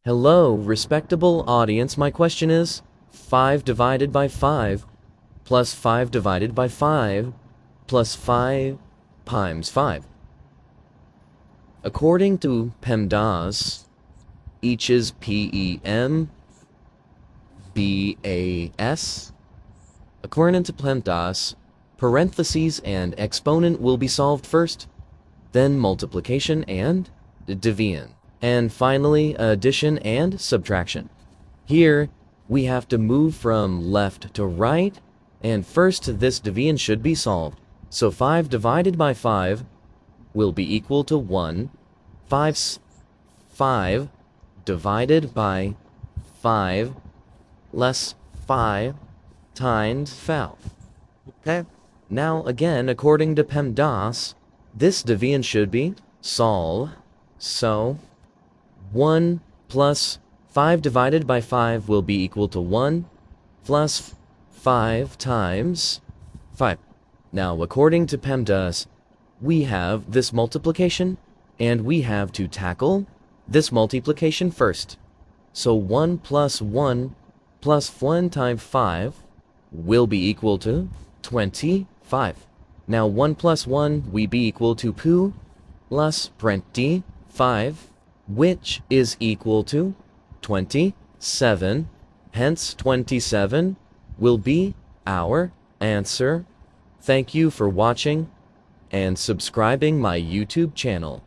Hello, respectable audience. My question is 5 divided by 5 plus 5 divided by 5 plus 5 times 5. According to PEMDAS, each is PEMBAS. According to PEMDAS, parentheses and exponent will be solved first, then multiplication and division, and finally addition and subtraction. Here, we have to move from left to right, and first this division should be solved. So 5 divided by 5 will be equal to 1. 5 divided by 5 less 5 times 5. Okay? Now again, according to PEMDAS, this division should be solved. So 1 plus 5 divided by 5 will be equal to 1 plus 5 times 5. Now, according to PEMDAS, we have this multiplication, and we have to tackle this multiplication first. So 1 plus 1 times 5 will be equal to 25. Now 1 plus 1 will be equal to 2 plus 25, which is equal to 27. Hence 27 will be our answer. Thank you for watching and subscribing my YouTube channel.